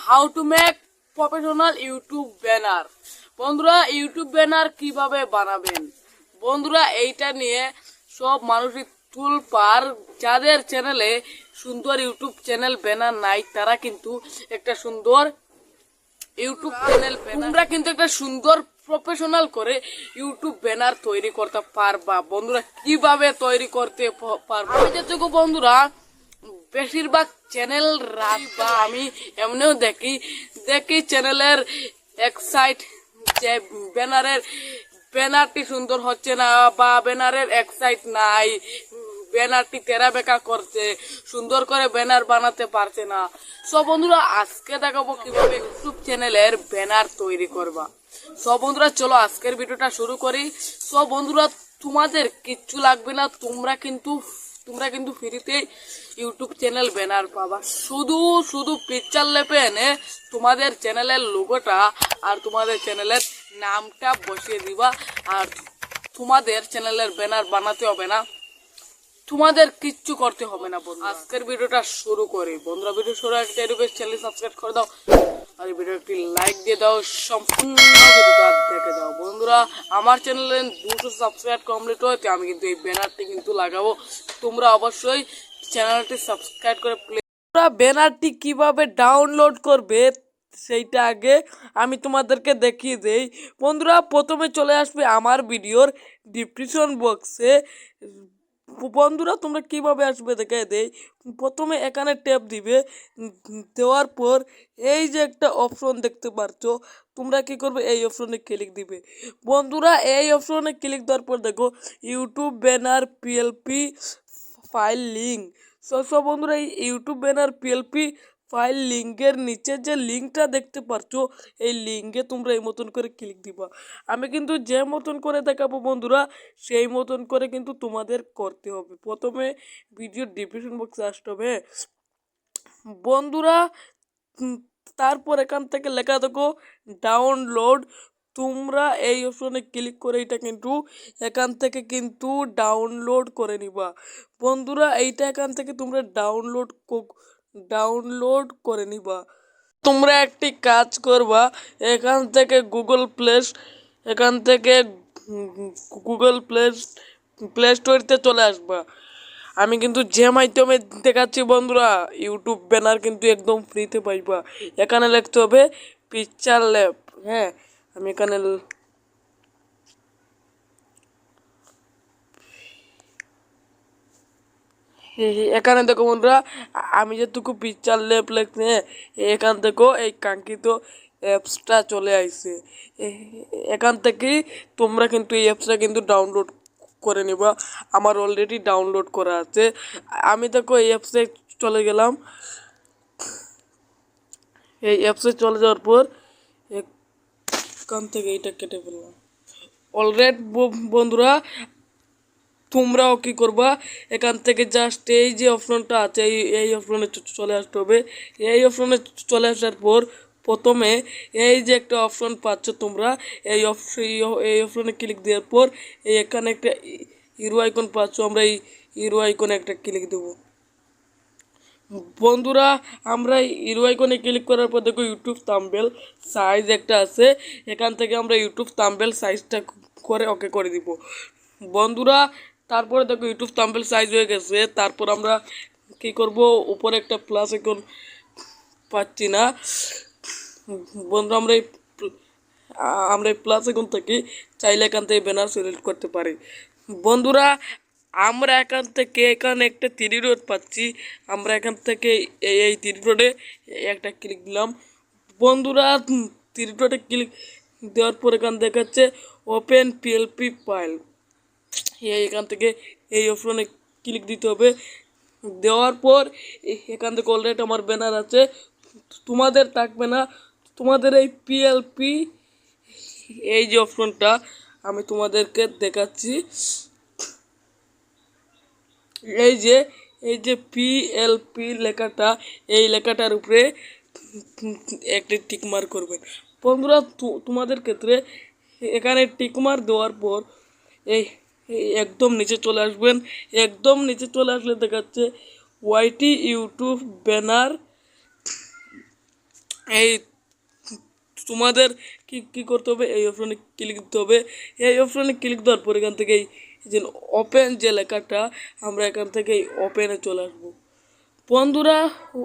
How to make professional YouTube banner. বন্ধুরা, YouTube banner কিভাবে বানাবেন বন্ধুরা, এইটা নিয়ে সব মানুষই তুলপার। যাদের চ্যানেলে সুন্দর ইউটিউব চ্যানেল ব্যানার নাই তারা কিন্তু একটা সুন্দর ইউটিউব চ্যানেল তোমরা কিন্তু একটা সুন্দর প্রফেশনাল করে ইউটিউব ব্যানার তৈরি করতে পারবা। বন্ধুরা, কিভাবে তৈরি করতে পারবা, আমি যেটুকু বন্ধুরা বেশিরভাগ চ্যানেল বা আমি এমনিও দেখি চ্যানেলের এক সাইড যে ব্যানারটি সুন্দর হচ্ছে না বা ব্যানারের এক সাইড নাই, ব্যানারটি তেরা বেকা করছে, সুন্দর করে ব্যানার বানাতে পারছে না। সব বন্ধুরা আজকে দেখাবো কিভাবে ইউটিউব চ্যানেলের ব্যানার তৈরি করবা। সব বন্ধুরা চলো আজকের ভিডিওটা শুরু করি। সব বন্ধুরা তোমাদের কিচ্ছু লাগবে না, তোমরা কিন্তু ফ্রিতে ইউটিউব চ্যানেল ব্যানার পাবা। শুধু পিকচার লেপে এনে তোমাদের চ্যানেলের লোগোটা আর তোমাদের চ্যানেলের নামটা বসিয়ে দিবা, আর তোমাদের চ্যানেলের ব্যানার বানাতে হবে না, তোমাদের কিচ্ছু করতে হবে না। বন্ধু আজকের ভিডিওটা শুরু করি। বন্ধুরা, ভিডিও শুরু একটা রিকোয়েস্ট, চ্যানেল সাবস্ক্রাইব করে দাও আর ভিডিও একটি লাইক দিয়ে দাও, সম্পূর্ণ ভিডিওটা দেখে দাও। বন্ধুরা, আমার চ্যানেলে 200 সাবস্ক্রাইব কমপ্লিট হয়েছে, আমি কিন্তু এই ব্যানারটি কিন্তু লাগাবো। তোমরা অবশ্যই চ্যানেলটি সাবস্ক্রাইব করে ব্যানারটি কিভাবে ডাউনলোড করবে সেইটা আগে আমি তোমাদেরকে দেখিয়ে দেই। বন্ধুরা, প্রথমে চলে আসবে আমার ভিডিওর ডিসক্রিপশন বক্সে। বন্ধুরা, তোমরা কিভাবে আসবে দেখে দেই। প্রথমে এখানে ট্যাপ দিবে, দেওয়ার পর এই যে একটা অপশন দেখতে পাচ্ছ, তোমরা কি করবে এই অপশনে ক্লিক দিবে। বন্ধুরা, এই অপশনে ক্লিক দেওয়ার পর দেখো YouTube banner PLP file link. সব বন্ধুরা, এই ইউটিউব ব্যানার পিএলপি ফাইল লিঙ্কের নিচে যে লিঙ্কটা দেখতে পাচ্ছ, এই লিঙ্কে তোমরা এই মতন করে ক্লিক দিবা। আমি কিন্তু যে মতন করে দেখাবো বন্ধুরা, সেই মতন করে কিন্তু তোমাদের করতে হবে। প্রথমে ভিডিও ডিসক্রিপশন বক্সে আসতে হবে বন্ধুরা। তারপর এখান থেকে লেখা দেখো ডাউনলোড। তোমরা এই অপশনে ক্লিক করে এটা কিন্তু এখান থেকে কিন্তু ডাউনলোড করে নিবা। বন্ধুরা, এইটা এখান থেকে তোমরা ডাউনলোড করে নিবা। তোমরা একটি কাজ করবা, এখান থেকে গুগল প্লে স্টোরতে চলে আসবা। আমি কিন্তু যে মাধ্যমে দেখাচ্ছি বন্ধুরা, ইউটিউব ব্যানার কিন্তু একদম ফ্রিতে পাইবা। এখানে লিখতে হবে PixelLab। হ্যাঁ, আমি এখানে দেখো বন্ধুরা, আমি যেটুকু PixelLab লিখছি, এখান থেকেও এই কাঙ্ক্ষিত অ্যাপসটা চলে আসছে। এখান থেকে তোমরা কিন্তু এই অ্যাপসটা কিন্তু ডাউনলোড করে নিবা। আমার অলরেডি ডাউনলোড করা আছে। আমি দেখো এই অ্যাপসে চলে গেলাম। এই অ্যাপসে চলে যাওয়ার পর এখান থেকে এইটা কেটে ফেললাম। অলরেডি বন্ধুরা, তোমরাও কি করবা, এখান থেকে জাস্ট এই যে অপশনটা আছে এই অপশনে চলে আসতে হবে। এই অপশনে চলে আসার পর প্রথমে এই যে একটা অপশন পাচ্ছ তোমরা, এই অপশনে ক্লিক দেওয়ার পর এখানে একটা হিরো আইকন পাচ্ছ, আমরা এই হিরো আইকনে একটা ক্লিক দেবো। বন্ধুরা, আমরা হিরো আইকনে ক্লিক করার পর দেখো ইউটিউব থাম্বনেল সাইজ একটা আছে, এখান থেকে আমরা ইউটিউব থাম্বনেল সাইজটা করে ওকে করে দিব। বন্ধুরা, তারপরে দেখো ইউটিউব থাম্বনেল সাইজ হয়ে গেছে। তারপর আমরা কি করব, উপরে একটা প্লাস আইকন পাচ্ছি না বন্ধুরা, আমরা এই প্লাস আইকন থেকে চাইলে এখান থেকে ব্যানার সিলেক্ট করতে পারি। বন্ধুরা, আমরা এখানে একটা 3 ডট পাচ্ছি, আমরা এখান থেকে এই 3 ডটে একটা ক্লিক দিলাম। বন্ধুরা, 3 ডটে ক্লিক দেওয়ার পর এখান দেখাচ্ছে ওপেন পিএলপি ফাইল। এখান থেকে এই অপশনে ক্লিক দিতে হবে। দেওয়ার পর এখান থেকে অলরেডি আমার ব্যানার আছে, তোমাদের থাকবে না। তোমাদের এই পিএলপি এই যে অপশনটা আমি তোমাদেরকে দেখাচ্ছি, এই যে পিএলপি লেখাটা, এই লেখাটার উপরে একটি টিকমার্ক করবেন। বন্ধুরা, তোমাদের ক্ষেত্রে এখানে টিকমার্ক দেওয়ার পর এই একদম নিচে চলে আসবেন। একদম নিচে চলে আসলে দেখাচ্ছে ওয়াইটি ইউটিউব ব্যানার এই তোমাদের কি কি করতে হবে, এই অপশনে ক্লিক দিতে হবে। এই অপশনে ক্লিক দেওয়ার পর এখান থেকে এই যে ওপেন যে লেখাটা, আমরা এখান থেকে এই ওপেনে চলে আসবো বন্ধুরা।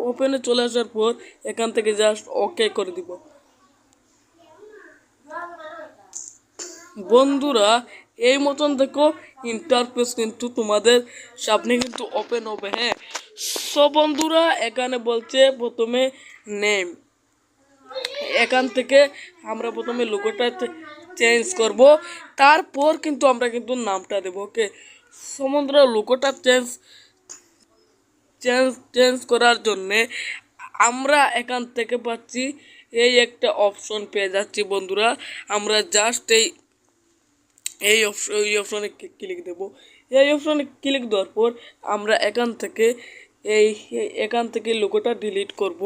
ওপেনে চলে আসার পর এখান থেকে জাস্ট ওকে করে দিব বন্ধুরা। এই মতন দেখো ইন্টারফেস কিন্তু তোমাদের সামনে কিন্তু ওপেন হবে। হ্যাঁ, সব বন্ধুরা এখানে বলছে প্রথমে নেম, এখান থেকে আমরা প্রথমে লোগোটা চেঞ্জ করব, তারপর কিন্তু আমরা কিন্তু নামটা দেবো। ওকে সমুদ্র লোগোটা চেঞ্জ চেঞ্জ চেঞ্জ করার জন্যে আমরা এখান থেকে পাচ্ছি এই একটা অপশন পেয়ে যাচ্ছি বন্ধুরা। আমরা জাস্ট এই অপশনে ক্লিক দেব। এই অপশনে ক্লিক দেওয়ার পর আমরা এখান থেকে লোগোটা ডিলিট করব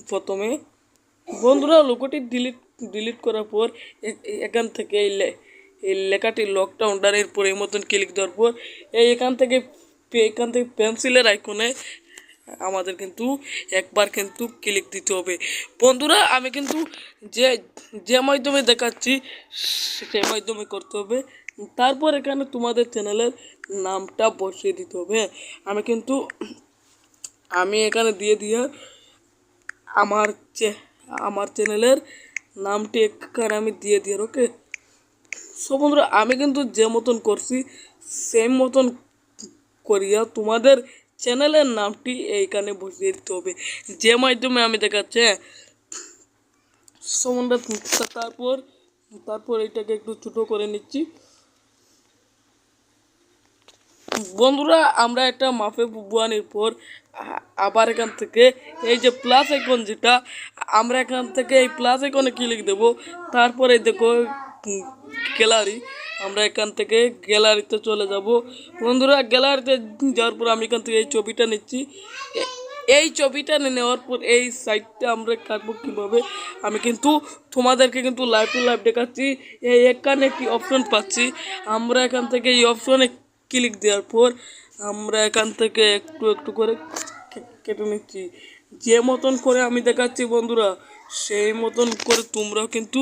প্রথমে বন্ধুরা। লোগোটি ডিলিট করার পর এখান থেকে এই লেখাটি লকডাউন ডানের পর এই মতন ক্লিক দেওয়ার পর এখান থেকে পেন্সিলের আইকনে আমাদের কিন্তু একবার কিন্তু ক্লিক দিতে হবে বন্ধুরা। আমি কিন্তু যে যে মাধ্যমে দেখাচ্ছি সেই মাধ্যমে করতে হবে। তারপর এখানে তোমাদের চ্যানেলের নামটা বসিয়ে দিতে হবে। আমি এখানে দিয়ে আমার আমার চ্যানেলের নামটি এখানে আমি দিয়ে ওকে। সো বন্ধুরা আমি কিন্তু যে মতন করছি সেম মতন করিয়া তোমাদের চ্যানেলের নামটি এইখানে বসিয়ে দিতে হবে যে মাধ্যমে আমি দেখাচ্ছি। সো বন্ধুরা তারপর এটাকে একটু ছোট করে নিচ্ছি বন্ধুরা। আমরা এটা মাপে বোয়ানোর পর আবার এখান থেকে এই যে প্লাস আইকন, যেটা আমরা এখান থেকে এই প্লাস আইকনে ক্লিক দেব। তারপরে দেখো গ্যালারি, আমরা এখান থেকে গ্যালারিতে চলে যাব বন্ধুরা। গ্যালারিতে যাওয়ার পর আমি এখান থেকে এই ছবিটা নিচ্ছি। এই ছবিটা নেওয়ার পর এই সাইডটা আমরা কাটবো কীভাবে, আমি কিন্তু তোমাদেরকে কিন্তু লাইভ টু লাইভ দেখাচ্ছি। এখানে একটি অপশন পাচ্ছি, আমরা এখান থেকে এই অপশনে ক্লিক দেওয়ার পর আমরা এখান থেকে একটু একটু করে কেটে নিচ্ছি যে মতন করে আমি দেখাচ্ছি বন্ধুরা। সেই মতন করে তোমরাও কিন্তু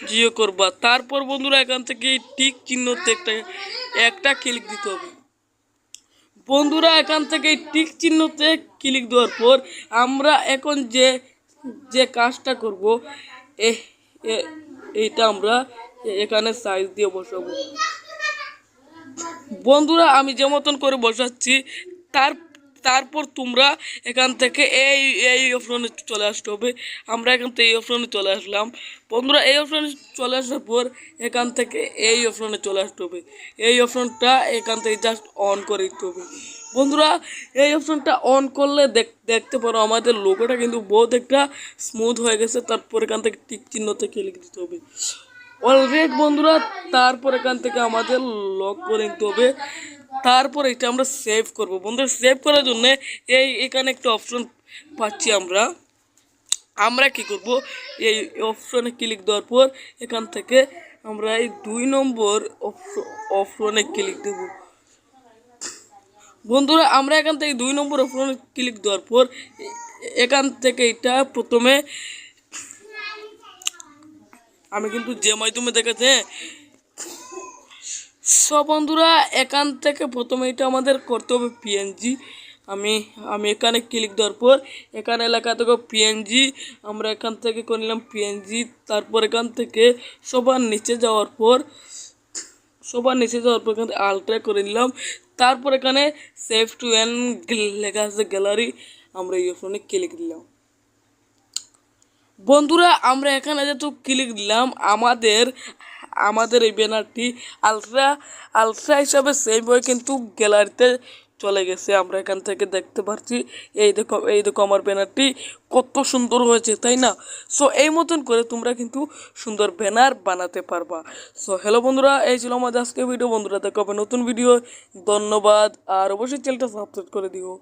জিও করবা। তারপর বন্ধুরা এখান থেকে টিক চিহ্নতে একটা ক্লিক দিতে হবে বন্ধুরা। এখান থেকে টিক চিহ্নতে ক্লিক দেওয়ার পর আমরা এখন যে কাজটা করব এইটা আমরা এখানে সাইজ দিয়ে বসাবো বন্ধুরা। আমি যে মতন করে বসাচ্ছি তারপর তোমরা এখান থেকে এই অপশনে চলে আসতে হবে। আমরা এখান থেকে এই অপশনে চলে আসলাম বন্ধুরা। এই অপশনে চলে আসার পর এখান থেকে এই অপশনে চলে আসতে হবে। এই অপশনটা এখান থেকে জাস্ট অন করে দিতে হবে বন্ধুরা। এই অপশনটা অন করলে দেখতে পারো আমাদের লোগোটা কিন্তু বহুত একটা স্মুথ হয়ে গেছে। তারপর এখান থেকে টিক চিহ্নতে ক্লিক দিতে হবে অলরেড বন্ধুরা। তারপর এখান থেকে আমাদের লক করে নিতে হবে। তারপর এটা আমরা সেভ করব বন্ধুরা। সেভ করার জন্য এখানে একটা অপশন পাচ্ছি আমরা কি করব, এই অপশনে ক্লিক দেওয়ার পর এখান থেকে আমরা এই 2 নম্বর অপশনে ক্লিক দেব বন্ধুরা। আমরা এখান থেকে 2 নম্বর অপশনে ক্লিক দেওয়ার পর এখান থেকে এটা প্রথমে আমি কিন্তু যে মাধ্যমে দেখাচ্ছি। সব বন্ধুরা এখান থেকে প্রথমে এটা আমাদের করতে হবে পিএনজি। আমি এখানে ক্লিক দেওয়ার পর এখানে লেখা থেকে পিএনজি, আমরা এখান থেকে করে নিলাম পিএনজি। তারপর এখান থেকে সবার নিচে যাওয়ার পর এখান থেকে আলট্রা করে নিলাম। তারপর এখানে সেভ টু এন লেখা আছে গ্যালারি, আমরা এই অপশনে ক্লিক দিলাম বন্ধুরা। আমরা এখানে যেহেতু ক্লিক দিলাম আমাদের এই ব্যানারটি আলট্রা হিসাবে সেভ হয়ে কিন্তু গ্যালারিতে চলে গেছে। আমরা এখান থেকে দেখতে পাচ্ছি এই দেখো আমার ব্যানারটি কত সুন্দর হয়েছে, তাই না? সো এই মতন করে তোমরা কিন্তু সুন্দর ব্যানার বানাতে পারবা। সো হ্যালো বন্ধুরা, এই ছিল আমাদের আজকে ভিডিও বন্ধুরা। দেখা হবে নতুন ভিডিও। ধন্যবাদ, আর অবশ্যই চ্যানেলটা সাবস্ক্রাইব করে দিও।